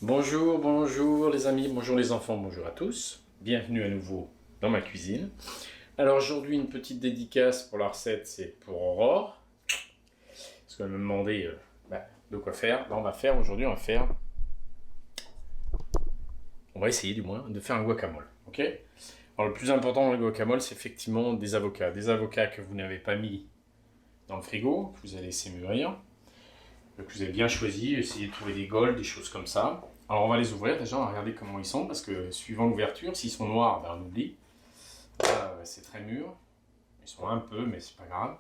Bonjour, bonjour les amis, bonjour les enfants, bonjour à tous. Bienvenue à nouveau dans ma cuisine. Alors aujourd'hui une petite dédicace pour la recette, c'est pour Aurore. Parce qu'elle me demandait de quoi faire. Là on va essayer du moins de faire un guacamole. Ok. Alors le plus important dans le guacamole, c'est effectivement des avocats. Des avocats que vous n'avez pas mis dans le frigo, que vous allez laisser mûrir. Que vous avez bien choisi, essayez de trouver des golds, des choses comme ça. Alors on va les ouvrir déjà, on va regarder comment ils sont, parce que suivant l'ouverture, s'ils sont noirs, ben on oublie. Là, c'est très mûr. Ils sont un peu, mais c'est pas grave.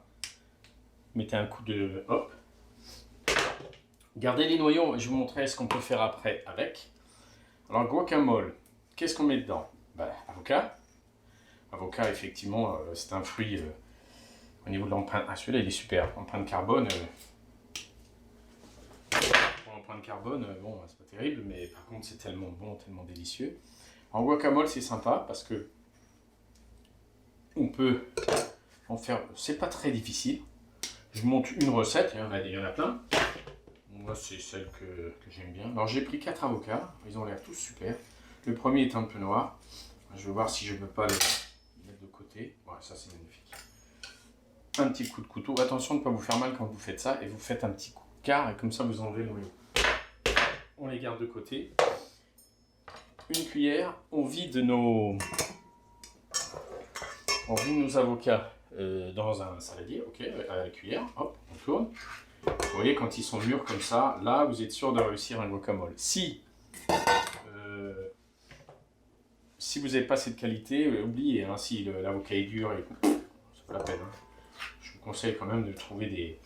Mettez un coup de... hop. Gardez les noyaux, je vais vous montrer ce qu'on peut faire après avec. Alors guacamole, qu'est-ce qu'on met dedans? Avocat. Avocat, effectivement, c'est un fruit au niveau de l'empreinte. Ah, celui-là il est super. Empreinte carbone. L'empreinte carbone, bon, c'est pas terrible, mais par contre c'est tellement bon, tellement délicieux. En guacamole, c'est sympa parce que on peut en faire, c'est pas très difficile. Je vous montre une recette, il y en a plein. Moi, c'est celle que j'aime bien. Alors, j'ai pris 4 avocats, ils ont l'air tous super. Le premier est un peu noir. Je vais voir si je ne peux pas les mettre de côté. Voilà, ça c'est magnifique. Un petit coup de couteau. Attention de ne pas vous faire mal quand vous faites ça. Et vous faites un petit coup de quart et comme ça vous enlevez le noyau. On les garde de côté. Une cuillère, on vide nos avocats dans un saladier, ok, à la cuillère, hop, on tourne. Vous voyez, quand ils sont mûrs comme ça, là, vous êtes sûr de réussir un guacamole. Si vous n'avez pas cette qualité, oubliez, hein, si l'avocat est dur, c'est pas la peine. Hein. Je vous conseille quand même de trouver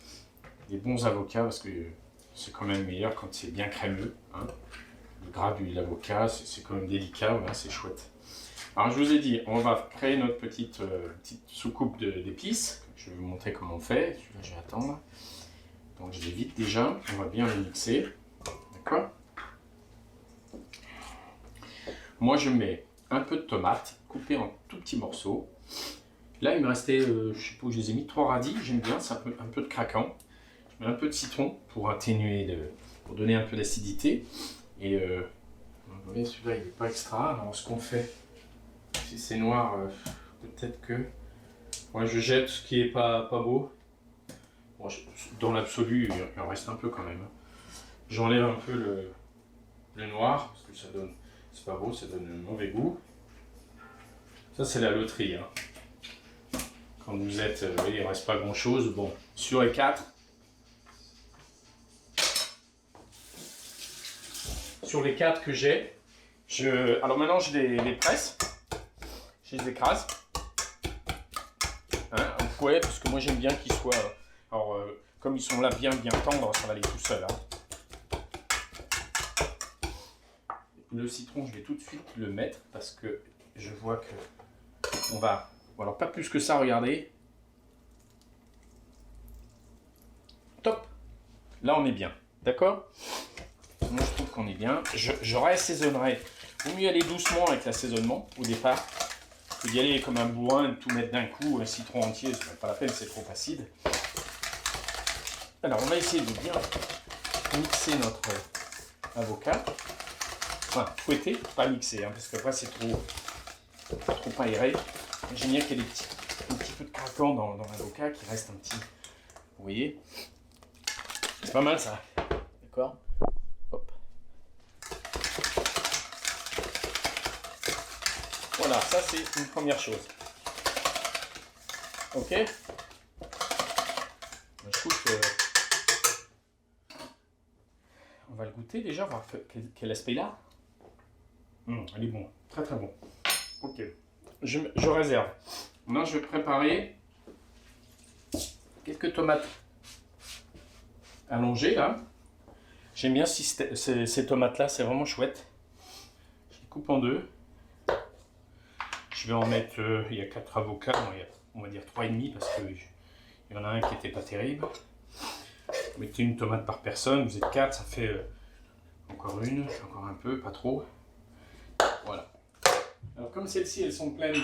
des bons avocats parce que c'est quand même meilleur quand c'est bien crémeux. Hein. Le gras de l'avocat, c'est quand même délicat, voilà, c'est chouette. Alors je vous ai dit, on va créer notre petite soucoupe d'épices. Je vais vous montrer comment on fait. Celui-là, je vais attendre. Donc je l'évite déjà, on va bien le mixer. D'accord? Moi je mets un peu de tomate coupée en tout petits morceaux. Là il me restait, je sais pas où je les ai mis, 3 radis, j'aime bien, c'est un peu de craquant. Je mets un peu de citron pour atténuer, pour donner un peu d'acidité. Et vous voyez, celui-là il n'est pas extra. Alors ce qu'on fait, si c'est noir, peut-être que moi je jette ce qui est pas beau. Bon, dans l'absolu, il en reste un peu quand même. J'enlève un peu le noir parce que ça donne, c'est pas beau, ça donne un mauvais goût. Ça c'est la loterie. Hein. Quand vous êtes, vous voyez, il ne reste pas grand chose. Bon, sur les 4, que j'ai, alors maintenant je les presse, je les écrase. Hein, au fouet, parce que moi j'aime bien qu'ils soient. Alors, comme ils sont là bien tendres, ça va aller tout seul. Hein. Le citron, je vais tout de suite le mettre parce que je vois que on va. Alors, pas plus que ça, regardez. Top! Là, on est bien. D'accord? Moi, je trouve qu'on est bien. Je réassaisonnerai. Vaut mieux aller doucement avec l'assaisonnement au départ. Que d'y aller comme un bourrin, de tout mettre d'un coup, un citron entier, c'est pas la peine, c'est trop acide. Alors, on va essayer de bien mixer notre avocat. Enfin, fouetter, pas mixer, hein, parce qu'après c'est trop aéré. J'aime bien qu'il y ait un petit peu de craquant dans l'avocat, qui reste un petit. Vous voyez? C'est pas mal ça. D'accord? Hop. Voilà, ça c'est une première chose. Ok? Je trouve que. On va le goûter déjà, voir quel aspect il a. Elle est bon, très très bon. Ok, je réserve. Maintenant je vais préparer quelques tomates allongées là. J'aime bien ces tomates là, c'est vraiment chouette. Je les coupe en deux. Je vais en mettre, il y a 4 avocats, on va dire 3,5 parce qu'il y en a un qui n'était pas terrible. Vous mettez une tomate par personne, vous êtes 4, ça fait encore un peu, pas trop. Voilà. Alors comme celles-ci, elles sont pleines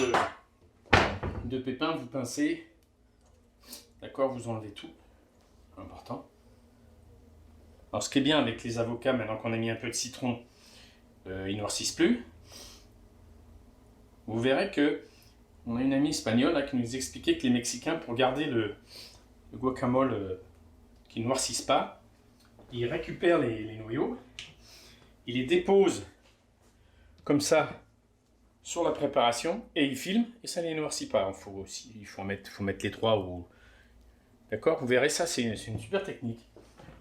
de pépins, vous pincez. D'accord, vous enlevez tout. Important. Alors ce qui est bien avec les avocats, maintenant qu'on a mis un peu de citron, ils noircissent plus. Vous verrez que on a une amie espagnole là, qui nous expliquait que les Mexicains, pour garder le guacamole qui ne noircisse pas, ils récupèrent les noyaux, ils les déposent comme ça sur la préparation et ils filment et ça ne les noircit pas. Il faut mettre les trois ou... D'accord? Vous verrez ça, c'est une super technique.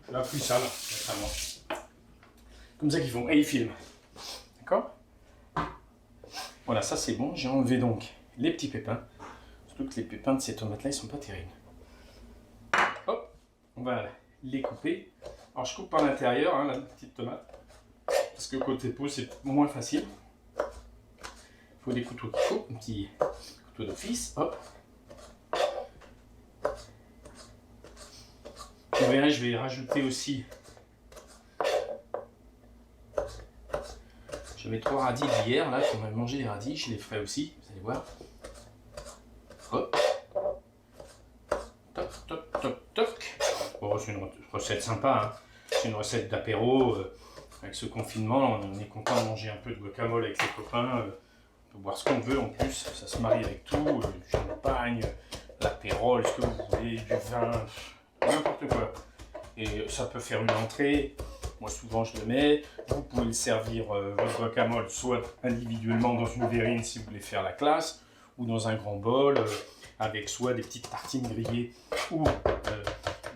J'ai appris ça là, récemment. Comme ça qu'ils font et ils filment. D'accord? Voilà, ça c'est bon. J'ai enlevé donc les petits pépins. Surtout que les pépins de ces tomates là, ils sont pas terribles. Hop, on va les couper. Alors je coupe par l'intérieur, hein, la petite tomate. Parce que côté peau, c'est moins facile. Il faut des couteaux qu'il faut, un petit couteau d'office. Hop. Vous verrez, je vais rajouter aussi. J'avais 3 radis d'hier, là, qu'on a mangé les radis, je les ferai aussi, vous allez voir. Hop. Toc, toc, toc, toc. Bon, c'est une recette sympa, hein. C'est une recette d'apéro. Avec ce confinement, on est content de manger un peu de guacamole avec les copains. On peut boire ce qu'on veut en plus, ça se marie avec tout. Du champagne, l'apérole, ce que vous voulez, du vin, n'importe quoi. Et ça peut faire une entrée. Moi souvent je le mets. Vous pouvez le servir votre guacamole soit individuellement dans une verrine si vous voulez faire la classe, ou dans un grand bol avec soit des petites tartines grillées ou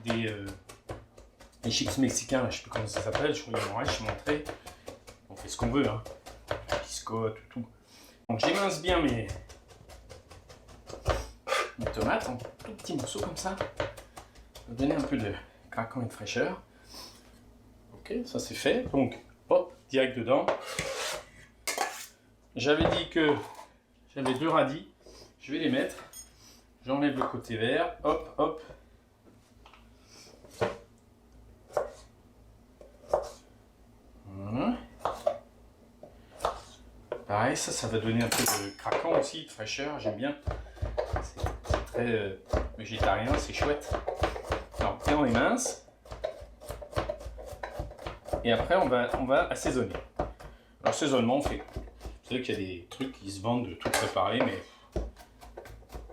des chips mexicains, là, je sais plus comment ça s'appelle, je crois qu'il y en reste, je montrais. On fait ce qu'on veut, hein. Biscotte, tout. Donc j'émince bien mes tomates en tout petits morceaux comme ça. Pour donner un peu de craquant et de fraîcheur. Ok, ça c'est fait. Donc, hop, direct dedans. J'avais dit que j'avais 2 radis. Je vais les mettre. J'enlève le côté vert. Hop, hop. Voilà. Pareil, ça va donner un peu de craquant aussi, de fraîcheur. J'aime bien. C'est très végétarien, c'est chouette. Alors, on les mince. Et après, on va assaisonner. Alors, assaisonnement, on fait. Vous savez qu'il y a des trucs qui se vendent de tout préparer, mais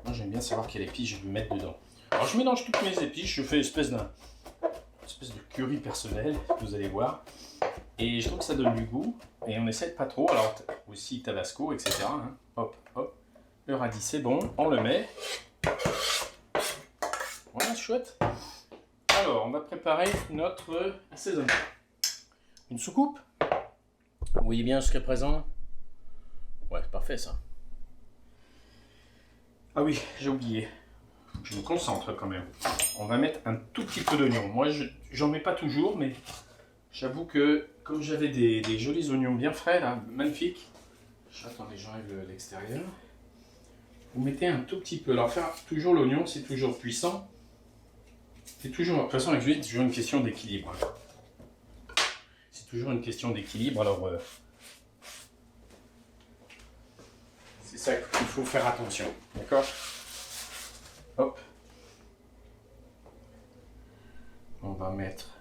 moi j'aime bien savoir quelle épice je vais mettre dedans. Alors, je mélange toutes mes épices, je fais une espèce de curry personnel, vous allez voir. Et je trouve que ça donne du goût. Et on essaie de pas trop. Alors, aussi tabasco, etc. Hein. Hop, hop. Le radis, c'est bon. On le met. Voilà, chouette. Alors, on va préparer notre assaisonnement. Une soucoupe. Vous voyez bien jusqu'à présent? Ouais, c'est parfait ça. Ah oui, j'ai oublié. Faut que je me concentre quand même. On va mettre un tout petit peu d'oignon. Moi, j'en mets pas toujours, mais j'avoue que comme j'avais des jolis oignons bien frais, là, magnifiques. Attendez, j'enlève l'extérieur. Vous mettez un tout petit peu. Alors, faire toujours l'oignon, c'est toujours puissant. C'est toujours, de toute façon, avec l'huile, c'est toujours une question d'équilibre. C'est toujours une question d'équilibre. Alors, c'est ça qu'il faut faire attention. D'accord? Hop. On va mettre.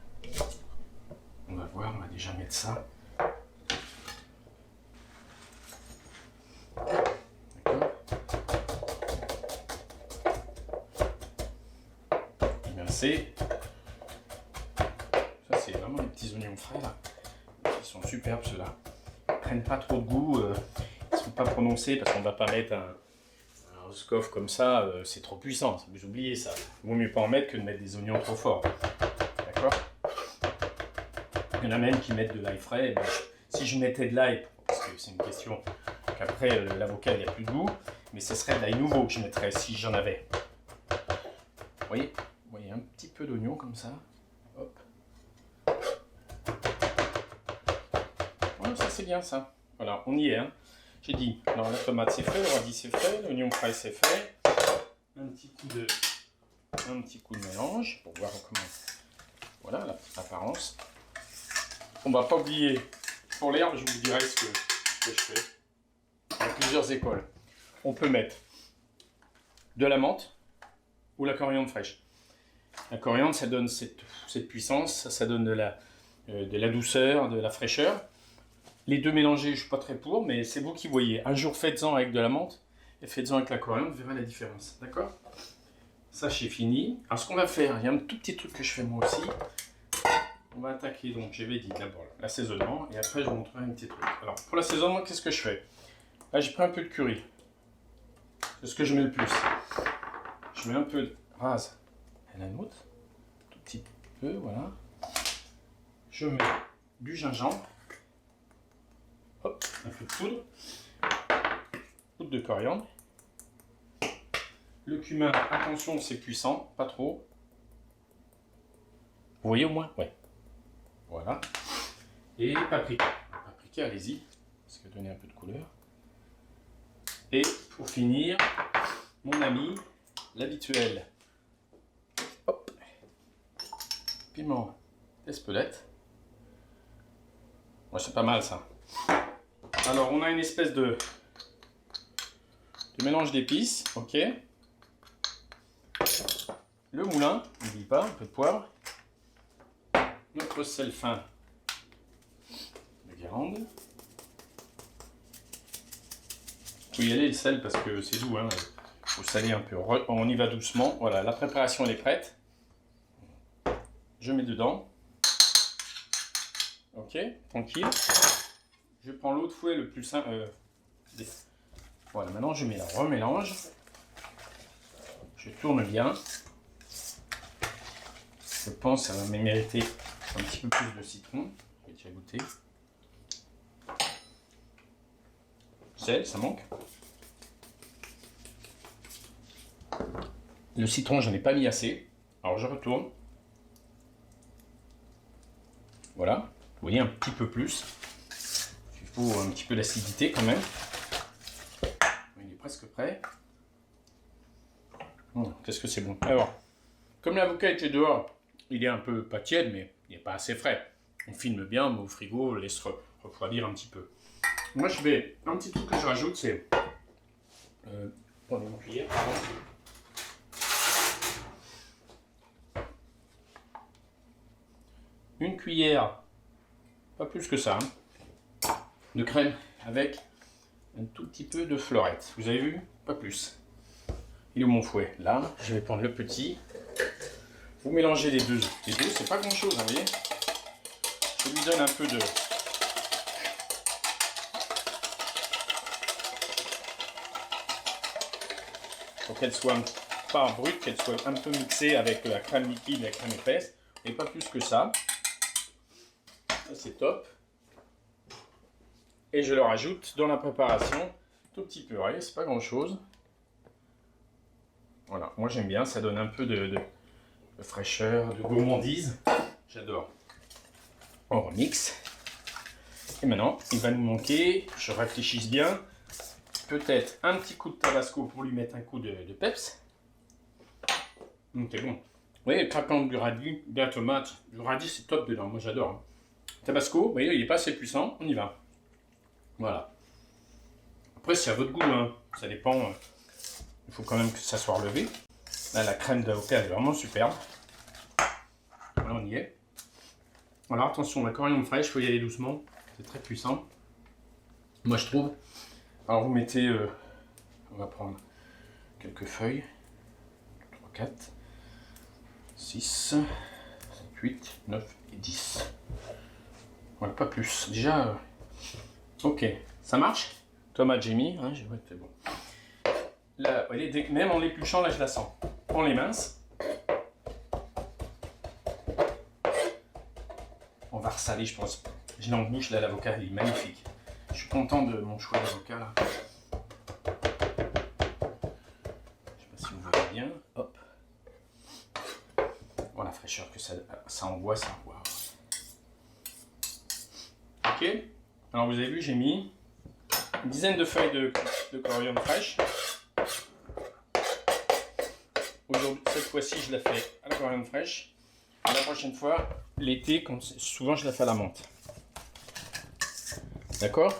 On va voir, on va déjà mettre ça. D'accord? Émincer. Ça, c'est vraiment les petits oignons frais là. Ils sont superbes ceux-là. Ils prennent pas trop de goût. Ils sont pas prononcés parce qu'on va pas mettre un Roscoff comme ça. C'est trop puissant. Vous oubliez ça. Il vaut mieux pas en mettre que de mettre des oignons trop forts. D'accord? Il y en a même qui mettent de l'ail frais. Mais si je mettais de l'ail, parce que c'est une question qu'après l'avocat il n'y a plus de goût, mais ce serait de l'ail nouveau que je mettrais si j'en avais. Vous voyez un petit peu d'oignon comme ça. Hop. Voilà, ça c'est bien ça. Voilà, on y est. Hein. J'ai dit, alors la tomate c'est fait, le radis c'est fait, l'oignon frais c'est fait. Un petit coup de mélange pour voir comment. Voilà la petite apparence. On va pas oublier, pour l'herbe, je vous dirai ce que je fais. Il y a plusieurs écoles. On peut mettre de la menthe ou la coriandre fraîche. La coriandre, ça donne cette puissance, ça donne de la douceur, de la fraîcheur. Les deux mélangés, je ne suis pas très pour, mais c'est vous qui voyez. Un jour, faites-en avec de la menthe et faites-en avec la coriandre, vous verrez la différence. D'accord? Ça, c'est fini. Alors, ce qu'on va faire, il y a un tout petit truc que je fais moi aussi. On va attaquer, donc, j'avais dit d'abord l'assaisonnement et après, je vous montrerai un petit truc. Alors, pour l'assaisonnement, qu'est-ce que je fais? Là, j'ai pris un peu de curry. C'est ce que je mets le plus. Je mets un peu de rase et la note. Tout petit peu, voilà. Je mets du gingembre. Hop, un peu de poudre. Poudre de coriandre. Le cumin, attention, c'est puissant, pas trop. Vous voyez au moins? Ouais. Voilà. Et paprika. Paprika, allez-y. Parce que donner un peu de couleur. Et pour finir, mon ami, l'habituel. Hop. Piment d'Espelette. Ouais, c'est pas mal ça. Alors, on a une espèce de mélange d'épices, ok. Le moulin, n'oublie pas, un peu de poivre. Notre sel fin de Guérande. Faut y aller le sel parce que c'est doux, hein. Faut saler un peu. On y va doucement. Voilà, la préparation elle est prête. Je mets dedans. Ok, tranquille. Je prends l'eau de fouet le plus simple. Voilà, maintenant je mets la remélange. Je tourne bien. Je pense que ça va mériter un petit peu plus de citron. J'ai déjà goûté. Sel, ça manque. Le citron, j'en ai pas mis assez. Alors je retourne. Voilà. Vous voyez un petit peu plus. Il faut un petit peu d'acidité quand même. Il est presque prêt. Qu'est-ce que c'est bon. Alors, comme l'avocat était dehors, il est un peu pas tiède, mais il n'est pas assez frais. On filme bien, mais au frigo, on laisse refroidir un petit peu. Moi, je vais... Un petit truc que je rajoute, c'est... Prenez une cuillère, pardon. Une cuillère, pas plus que ça, hein, de crème avec un tout petit peu de fleurette. Vous avez vu? Pas plus. Il est où mon fouet? Là, je vais prendre le petit. Vous mélangez les deux. Les deux, c'est pas grand chose, hein, vous voyez. Je lui donne un peu de... Pour qu'elle soit pas brute, qu'elle soit un peu mixée avec la crème liquide et la crème épaisse. Et pas plus que ça. C'est top. Et je le rajoute dans la préparation. Tout petit peu, vous voyez, c'est pas grand chose. Voilà, moi j'aime bien, ça donne un peu de fraîcheur, de gourmandise. J'adore. On remixe. Et maintenant, il va nous manquer, je réfléchisse bien, peut-être un petit coup de tabasco pour lui mettre un coup de peps. C'est bon. Vous voyez, le craquant du radis, de la tomate, du radis c'est top dedans, moi j'adore. Hein. Tabasco, vous voyez, il n'est pas assez puissant, on y va. Voilà. Après, c'est à votre goût, hein. Ça dépend. Il faut quand même que ça soit relevé. Là, la crème d'avocat est vraiment superbe. Voilà, on y est. Voilà, attention, la coriandre fraîche, il faut y aller doucement. C'est très puissant. Moi, je trouve. Alors, vous mettez... on va prendre quelques feuilles. 3, 4, 6, 7, 8, 9 et 10. Voilà, pas plus. Déjà... ok, ça marche. Tomate, j'ai mis. Hein, c'est bon. Là, voyez, même en l'épluchant, là, je la sens. On les mince. On va ressaler, je pense. J'ai dans la bouche, là, l'avocat, il est magnifique. Je suis content de mon choix d'avocat, là. Je sais pas si vous voyez bien. Hop. Voilà la fraîcheur que ça envoie, ça. Wow. Ok. Alors, vous avez vu, j'ai mis une dizaine de feuilles de coriandre fraîche. Aujourd'hui, cette fois-ci, je la fais à la coriandre fraîche. Et la prochaine fois, l'été, souvent, je la fais à la menthe. D'accord?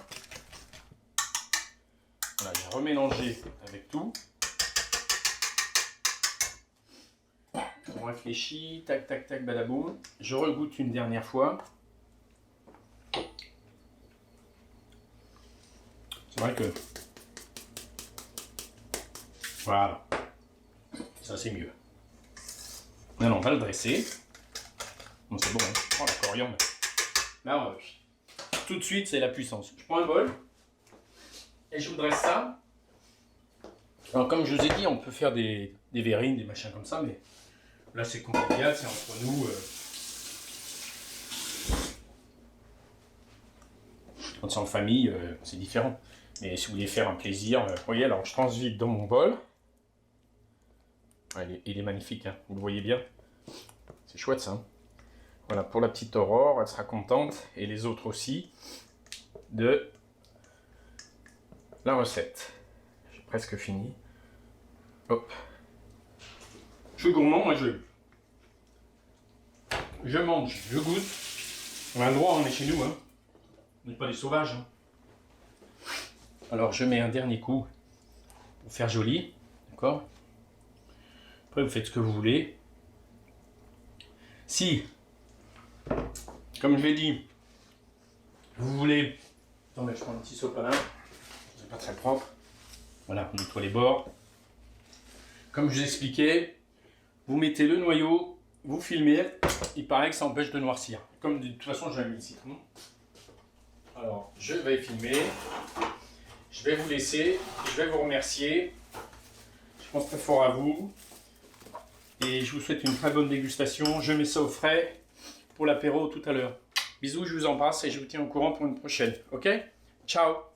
Voilà, j'ai remélangé avec tout. On réfléchit, tac, tac, tac, badaboum. Je regoute une dernière fois. C'est vrai que... Voilà. Ça, c'est mieux. Maintenant, on va le dresser. Bon, c'est bon, hein. Oh, la coriandre. Là, tout de suite, c'est la puissance. Je prends un bol et je vous dresse ça. Alors, comme je vous ai dit, on peut faire des verrines, des machins comme ça, mais là, c'est convivial, c'est entre nous. Quand c'est en famille, c'est différent. Mais si vous voulez faire un plaisir, vous voyez, alors je transvide dans mon bol. Ouais, il est magnifique, hein, vous le voyez bien. C'est chouette ça. Voilà, pour la petite Aurore, elle sera contente, et les autres aussi, de la recette. J'ai presque fini. Hop. Je suis gourmand, moi je mange, je goûte. On a le droit, on est chez nous, hein. On n'est pas des sauvages. Hein. Alors je mets un dernier coup pour faire joli, d'accord. Après vous faites ce que vous voulez. Si, comme je l'ai dit, vous voulez... Attendez, je prends un petit sopalin, c'est pas très propre. Voilà, on nettoie les bords. Comme je vous expliquais, vous mettez le noyau, vous filmez, il paraît que ça empêche de noircir. Comme de toute façon j'avais mis le citron. Alors, je vais filmer, je vais vous laisser, je vais vous remercier. Je pense très fort à vous. Et je vous souhaite une très bonne dégustation. Je mets ça au frais pour l'apéro tout à l'heure. Bisous, je vous embrasse et je vous tiens au courant pour une prochaine. Ok? Ciao!